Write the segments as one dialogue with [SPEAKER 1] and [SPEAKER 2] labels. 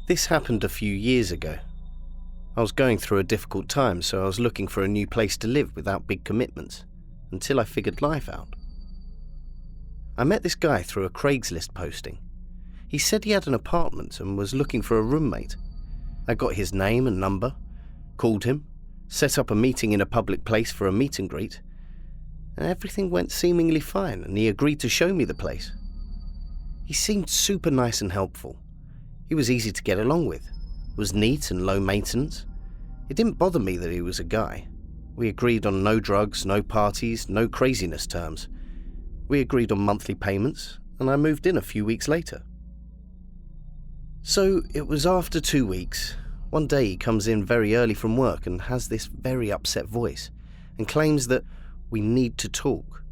[SPEAKER 1] This happened a few years ago. I was going through a difficult time, so I was looking for a new place to live without big commitments, until I figured life out. I met this guy through a Craigslist posting. He said he had an apartment and was looking for a roommate. I got his name and number, called him, set up a meeting in a public place for a meet and greet, and everything went seemingly fine, and he agreed to show me the place. He seemed super nice and helpful. He was easy to get along with, was neat and low maintenance. It didn't bother me that he was a guy. We agreed on no drugs, no parties, no craziness terms. We agreed on monthly payments, and I moved in a few weeks later. So it was after 2 weeks. One day he comes in very early from work and has this very upset voice and claims that we need to talk.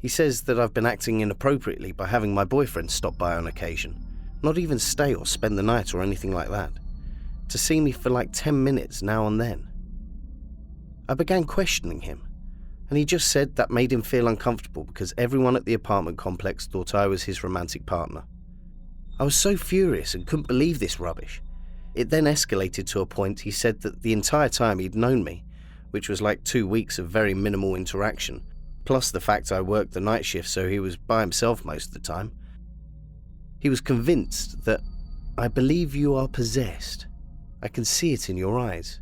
[SPEAKER 1] He says that I've been acting inappropriately by having my boyfriend stop by on occasion, not even stay or spend the night or anything like that, to see me for like 10 minutes now and then. I began questioning him, and he just said that made him feel uncomfortable because everyone at the apartment complex thought I was his romantic partner. I was so furious and couldn't believe this rubbish. It then escalated to a point he said that the entire time he'd known me, which was like 2 weeks of very minimal interaction, plus the fact I worked the night shift so he was by himself most of the time, he was convinced that, "I believe you are possessed. I can see it in your eyes."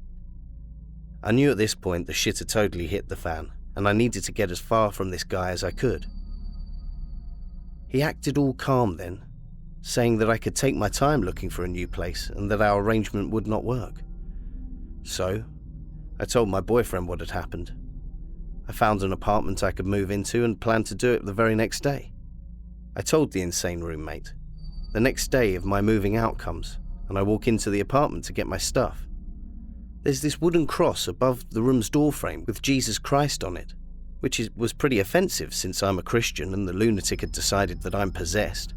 [SPEAKER 1] I knew at this point the shit had totally hit the fan, and I needed to get as far from this guy as I could. He acted all calm then, saying that I could take my time looking for a new place and that our arrangement would not work. So, I told my boyfriend what had happened. I found an apartment I could move into and planned to do it the very next day. I told the insane roommate. The next day of my moving out comes, and I walk into the apartment to get my stuff. There's this wooden cross above the room's doorframe with Jesus Christ on it, which was pretty offensive since I'm a Christian and the lunatic had decided that I'm possessed.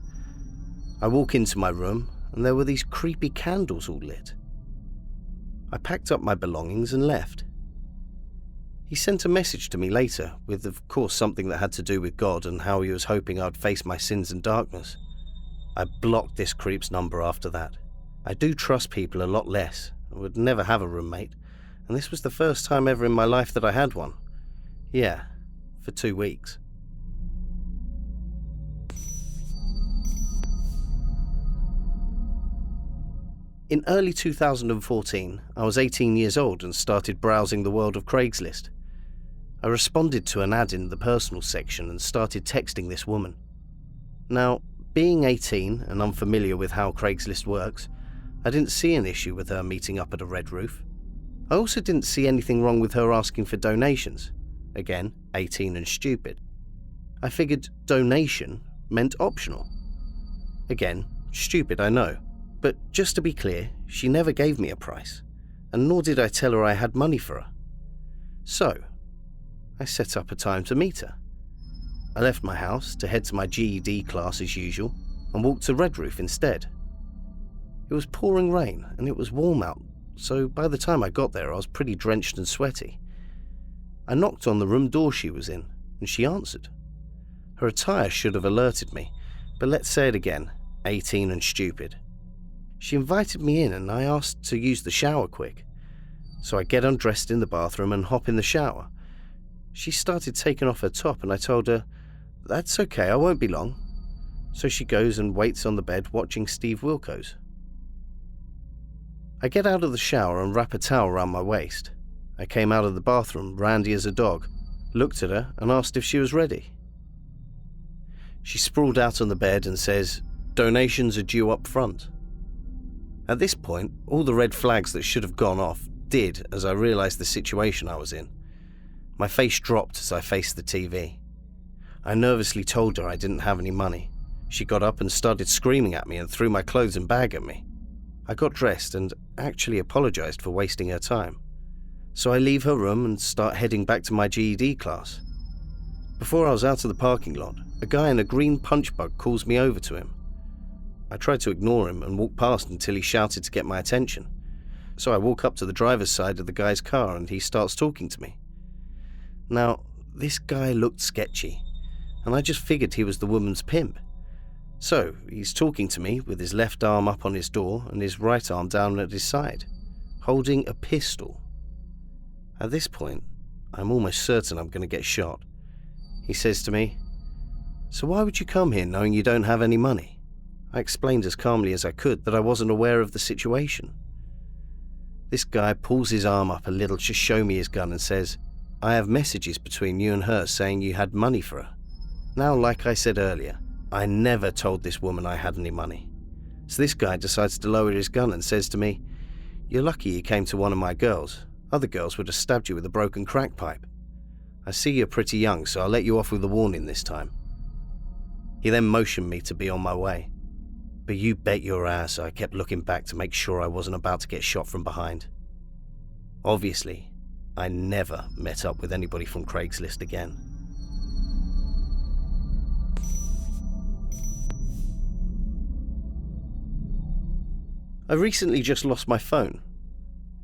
[SPEAKER 1] I walk into my room, and there were these creepy candles all lit. I packed up my belongings and left. He sent a message to me later, with of course something that had to do with God and how he was hoping I'd face my sins and darkness. I blocked this creep's number after that. I do trust people a lot less. I would never have a roommate, and this was the first time ever in my life that I had one. Yeah, for 2 weeks. In early 2014, I was 18 years old and started browsing the world of Craigslist. I responded to an ad in the personal section and started texting this woman. Now, being 18 and unfamiliar with how Craigslist works, I didn't see an issue with her meeting up at a red roof. I also didn't see anything wrong with her asking for donations. Again, 18 and stupid. I figured donation meant optional. Again, stupid, I know. But just to be clear, she never gave me a price, and nor did I tell her I had money for her. So, I set up a time to meet her. I left my house to head to my GED class as usual, and walked to Red Roof instead. It was pouring rain, and it was warm out, so by the time I got there I was pretty drenched and sweaty. I knocked on the room door she was in, and she answered. Her attire should have alerted me, but let's say it again, 18 and stupid. She invited me in and I asked to use the shower quick. So I get undressed in the bathroom and hop in the shower. She started taking off her top and I told her, "That's okay, I won't be long." So she goes and waits on the bed watching Steve Wilkos. I get out of the shower and wrap a towel around my waist. I came out of the bathroom, randy as a dog, looked at her and asked if she was ready. She sprawled out on the bed and says, "Donations are due up front." At this point, all the red flags that should have gone off did as I realized the situation I was in. My face dropped as I faced the TV. I nervously told her I didn't have any money. She got up and started screaming at me and threw my clothes and bag at me. I got dressed and actually apologized for wasting her time. So I leave her room and start heading back to my GED class. Before I was out of the parking lot, a guy in a green punch bug calls me over to him. I tried to ignore him and walk past until he shouted to get my attention. So I walk up to the driver's side of the guy's car and he starts talking to me. Now, this guy looked sketchy, and I just figured he was the woman's pimp. So, he's talking to me with his left arm up on his door and his right arm down at his side, holding a pistol. At this point, I'm almost certain I'm going to get shot. He says to me, "So why would you come here knowing you don't have any money?" I explained as calmly as I could that I wasn't aware of the situation. This guy pulls his arm up a little to show me his gun and says, "I have messages between you and her saying you had money for her." Now, like I said earlier, I never told this woman I had any money. So this guy decides to lower his gun and says to me, "You're lucky you came to one of my girls. Other girls would have stabbed you with a broken crack pipe. I see you're pretty young, so I'll let you off with a warning this time." He then motioned me to be on my way. But you bet your ass I kept looking back to make sure I wasn't about to get shot from behind. Obviously, I never met up with anybody from Craigslist again. I recently just lost my phone.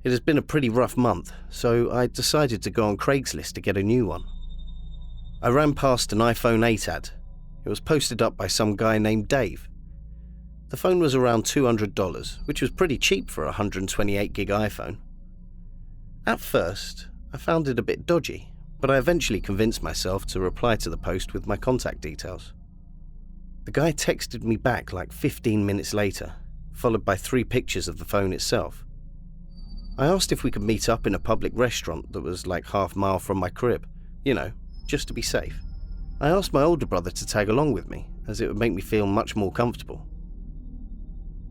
[SPEAKER 1] It has been a pretty rough month, so I decided to go on Craigslist to get a new one. I ran past an iPhone 8 ad. It was posted up by some guy named Dave. The phone was around $200, which was pretty cheap for a 128 gig iPhone. At first, I found it a bit dodgy, but I eventually convinced myself to reply to the post with my contact details. The guy texted me back like 15 minutes later, followed by 3 pictures of the phone itself. I asked if we could meet up in a public restaurant that was like half mile from my crib, just to be safe. I asked my older brother to tag along with me, as it would make me feel much more comfortable.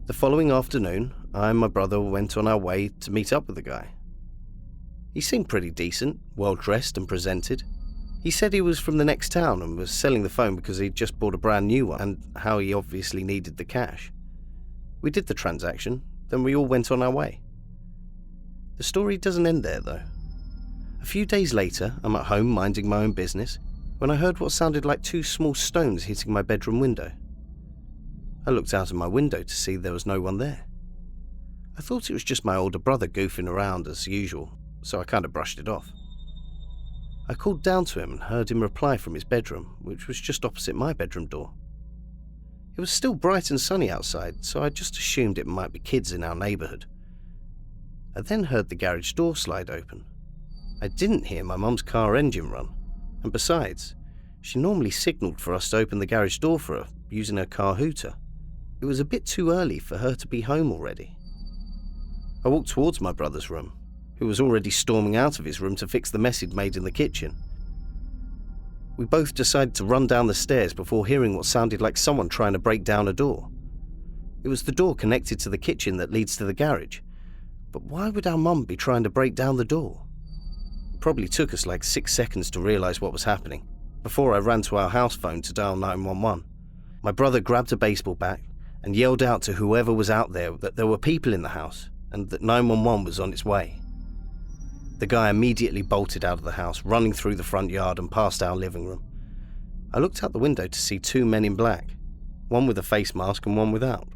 [SPEAKER 1] The following afternoon, I and my brother went on our way to meet up with the guy. He seemed pretty decent, well-dressed and presented. He said he was from the next town and was selling the phone because he'd just bought a brand new one and how he obviously needed the cash. We did the transaction, then we all went on our way. The story doesn't end there, though. A few days later, I'm at home minding my own business when I heard what sounded like 2 small stones hitting my bedroom window. I looked out of my window to see there was no one there. I thought it was just my older brother goofing around as usual, so I kind of brushed it off. I called down to him and heard him reply from his bedroom, which was just opposite my bedroom door. It was still bright and sunny outside, so I just assumed it might be kids in our neighbourhood. I then heard the garage door slide open. I didn't hear my mum's car engine run, and besides, she normally signalled for us to open the garage door for her using her car hooter. It was a bit too early for her to be home already. I walked towards my brother's room, who was already storming out of his room to fix the mess he'd made in the kitchen. We both decided to run down the stairs before hearing what sounded like someone trying to break down a door. It was the door connected to the kitchen that leads to the garage, but why would our mum be trying to break down the door? It probably took us like 6 seconds to realise what was happening, before I ran to our house phone to dial 911. My brother grabbed a baseball bat and yelled out to whoever was out there that there were people in the house and that 911 was on its way. The guy immediately bolted out of the house, running through the front yard and past our living room. I looked out the window to see 2 men in black, one with a face mask and one without.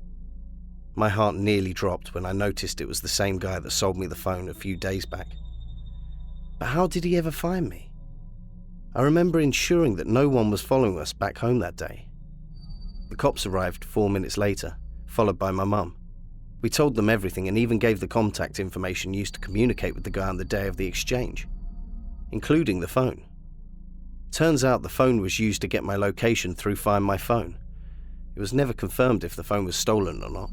[SPEAKER 1] My heart nearly dropped when I noticed it was the same guy that sold me the phone a few days back. But how did he ever find me? I remember ensuring that no one was following us back home that day. The cops arrived 4 minutes later, followed by my mum. We told them everything and even gave the contact information used to communicate with the guy on the day of the exchange, including the phone. Turns out the phone was used to get my location through Find My Phone. It was never confirmed if the phone was stolen or not,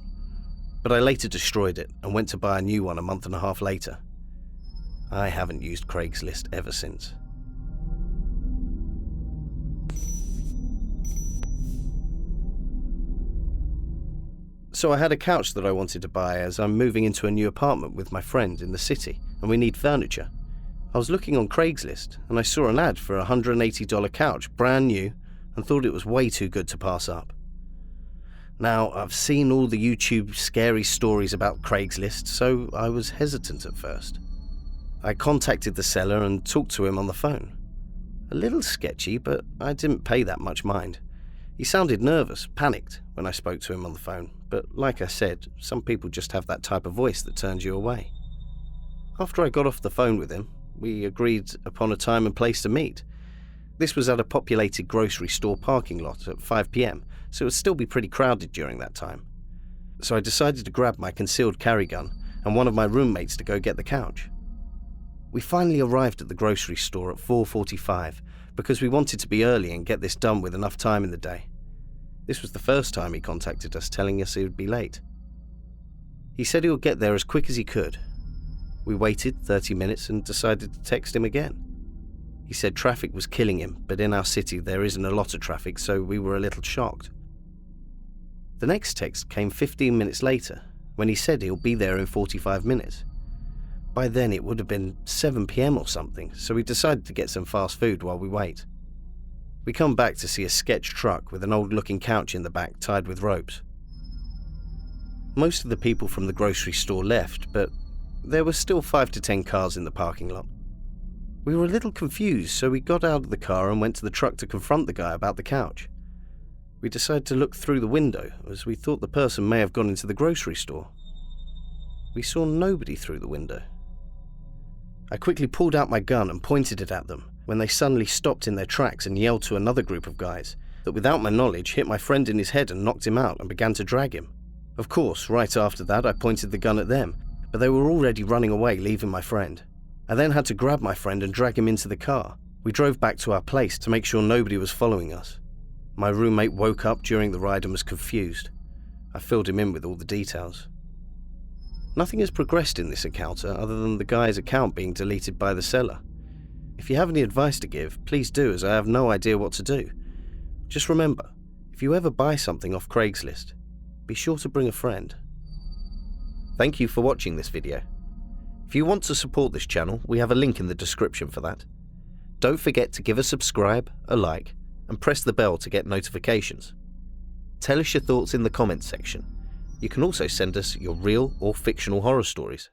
[SPEAKER 1] but I later destroyed it and went to buy a new one a month and a half later. I haven't used Craigslist ever since. So I had a couch that I wanted to buy as I'm moving into a new apartment with my friend in the city and we need furniture. I was looking on Craigslist and I saw an ad for a $180 couch, brand new, and thought it was way too good to pass up. Now, I've seen all the YouTube scary stories about Craigslist, so I was hesitant at first. I contacted the seller and talked to him on the phone. A little sketchy, but I didn't pay that much mind. He sounded nervous, panicked when I spoke to him on the phone, but like I said, some people just have that type of voice that turns you away. After I got off the phone with him, we agreed upon a time and place to meet. This was at a populated grocery store parking lot at 5 p.m, so it would still be pretty crowded during that time. So I decided to grab my concealed carry gun and one of my roommates to go get the couch. We finally arrived at the grocery store at 4:45 because we wanted to be early and get this done with enough time in the day. This was the first time he contacted us telling us he would be late. He said he would get there as quick as he could. We waited 30 minutes and decided to text him again. He said traffic was killing him, but in our city there isn't a lot of traffic, so we were a little shocked. The next text came 15 minutes later, when he said he'll be there in 45 minutes. By then it would have been 7 PM or something, so we decided to get some fast food while we wait. We come back to see a sketch truck with an old-looking couch in the back tied with ropes. Most of the people from the grocery store left, but there were still 5 to 10 cars in the parking lot. We were a little confused, so we got out of the car and went to the truck to confront the guy about the couch. We decided to look through the window, as we thought the person may have gone into the grocery store. We saw nobody through the window. I quickly pulled out my gun and pointed it at them, when they suddenly stopped in their tracks and yelled to another group of guys that, without my knowledge, hit my friend in his head and knocked him out and began to drag him. Of course, right after that I pointed the gun at them, but they were already running away, leaving my friend. I then had to grab my friend and drag him into the car. We drove back to our place to make sure nobody was following us. My roommate woke up during the ride and was confused. I filled him in with all the details. Nothing has progressed in this encounter other than the guy's account being deleted by the seller. If you have any advice to give, please do, as I have no idea what to do. Just remember, if you ever buy something off Craigslist, be sure to bring a friend. Thank you for watching this video. If you want to support this channel, we have a link in the description for that. Don't forget to give a subscribe, a like, and press the bell to get notifications. Tell us your thoughts in the comments section. You can also send us your real or fictional horror stories.